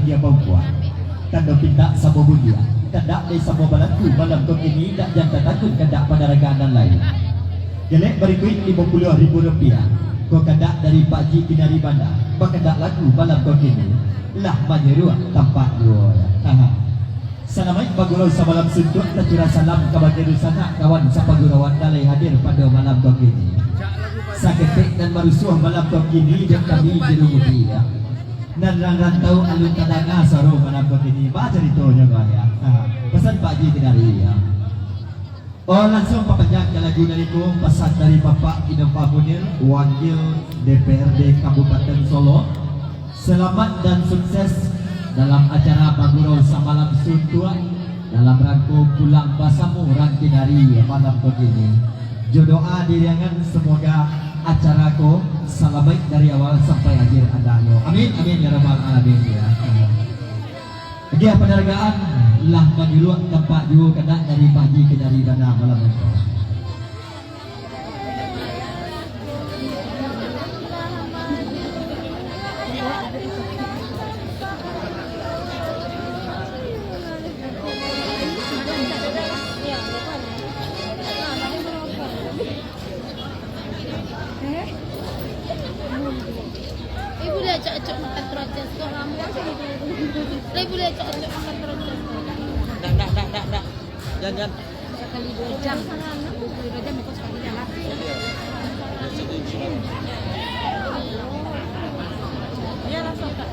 dia bawa tanda pinta sama budia kendak dari sama balanku malam kau ini tak jangan takut kendak pada rekaan lain jelek berikut 50.000 rupiah kau kendak dari Pak Ji Kinari Bandar berkendak lagu malam kau ini lah menyeruak tampak dua Salamai bagurau samalam suntuk tercurah salam kepada sana kawan sapagurawan dalai hadir pada malam kau ini saketek dan marusuh malam kau ini dan kami di rumah dia dan rantau alun tadanga saru malam kau ini baca ceritonya ya pesan Pak Ji Kinari ya oh langsung papanjang lagu dari ku pesan dari Bapak Innova Munir Wakil DPRD Kabupaten Solo selamat dan sukses dalam acara Bagurau Samalam Suntua dalam rangkum pulang basamu Rangkinari malam begini jodoa diriangan semoga acaraku salam baik dari awal sampai akhir anda yo amin amin ya rabbal alamin ya dia penergaan lah menjuruh tempat juga kena dari pagi ke dari dana malam itu acak-acak makan terocos kok kamu boleh acak-acak makan terocos dah jangan sekali 2 jam sekali 2 jam ikut sekali jalan ya langsung kak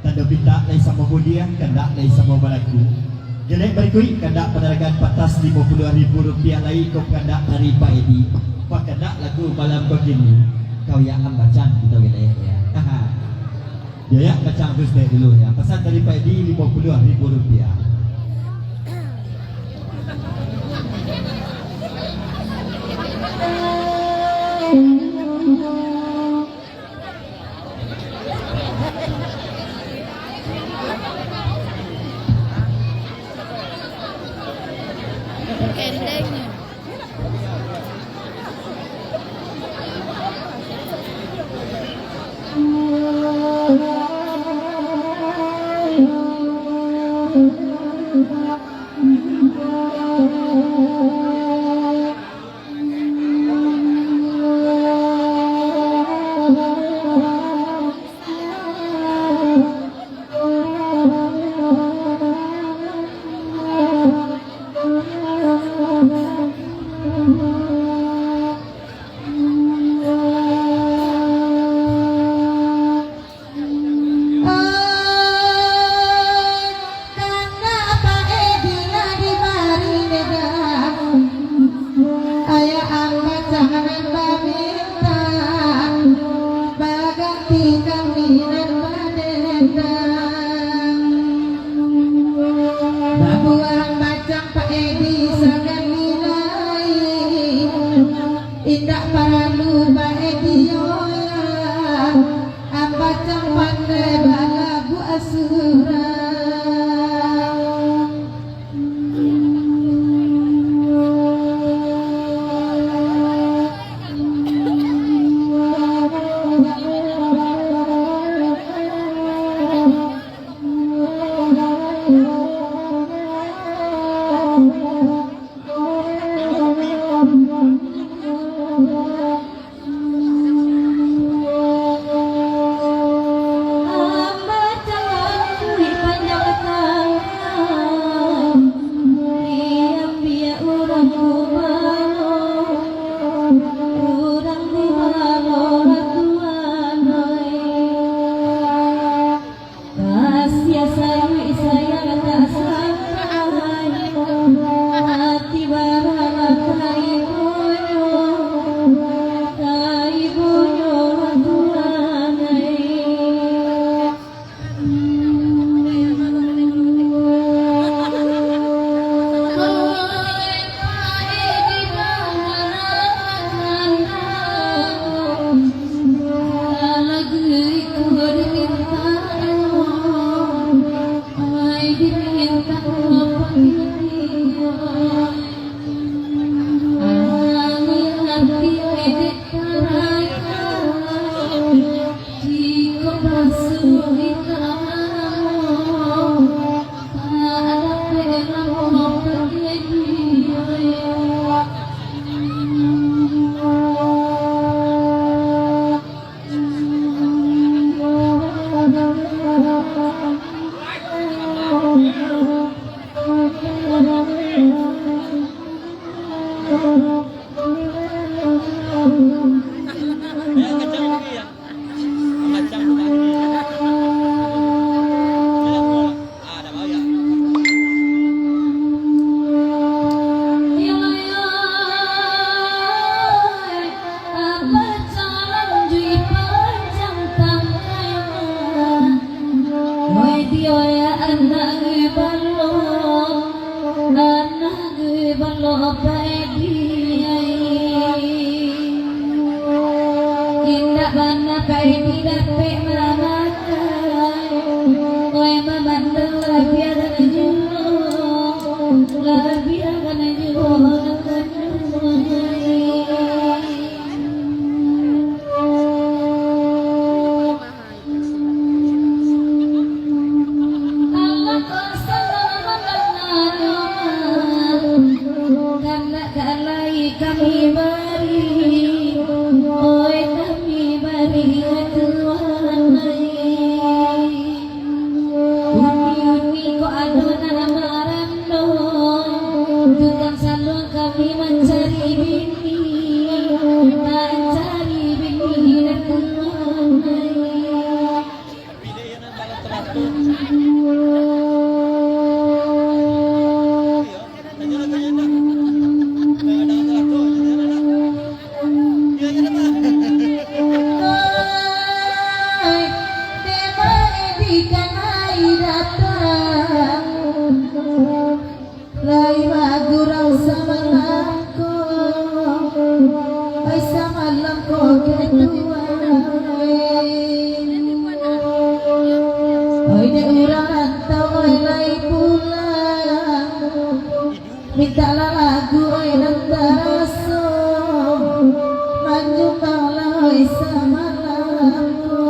Tanda pinta lai sama budia kandak lai sama balaku. Jelek berikut kandak penerangan patas Rp50.000 lai kau kandak dari Pak Edi. Pak kandak lagu malam begini kau yang bacaan kita gelek ya. Dia ya bacaan terus dulu ya. Pesan dari Pak Edi Rp50.000. Kendengnya. Indah paralu bae dioya ambacang pandai balagu asura. Kami bari, oi kami bari Tuhan. Mintalah lagu oi nang taraso manjukalah oi samalamku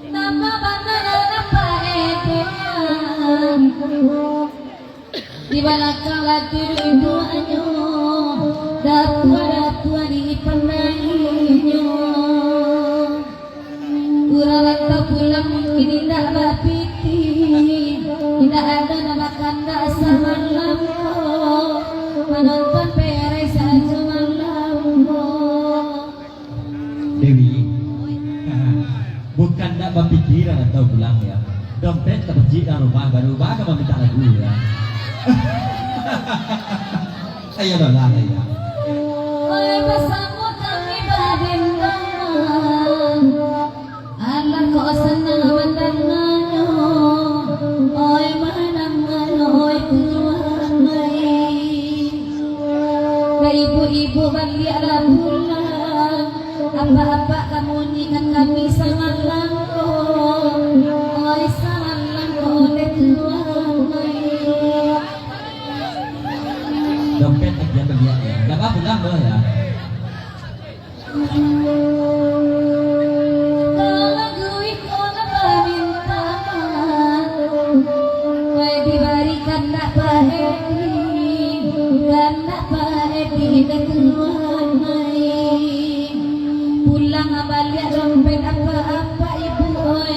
nama bandara napa edean di balakala tiru duanyo datua di penanginyo Urawan kau pulang mungkin indah bapiti tidak ada nama kanda samalamku menonton PR saja malamku Dewi, bukan tak berpikiran atau pulang ya. Dompet terpecik dalam rumah baru baga meminta lagu ya. Ayo lah ya. Oi bersama kami badendang alam kau senang mendengannya oi mendengan oi tujuan ke ibu-ibu baliaklah pulang apa-apa kamu nyikan kami samalangku oi samalangku oleh tujuan Dompet aja beliak ya. Gak apa pulang loh ya. Pulang balik dompet apa-apa ibu oi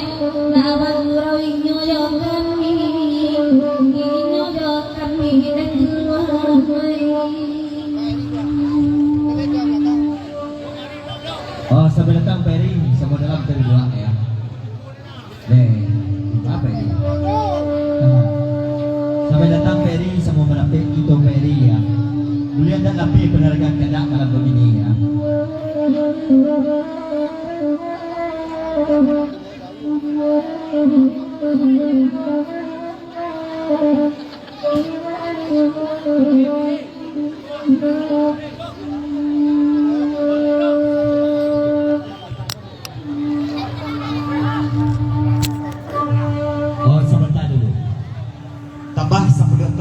nawang gurau inyo yo kami dan Oh, sampai datang Peri, sama dalam Peri doang ya. Apa ini? Sampai datang Peri, sama menapik kita Peri ya. Beliau tak lebih penerangkan kedak dalam begini ya.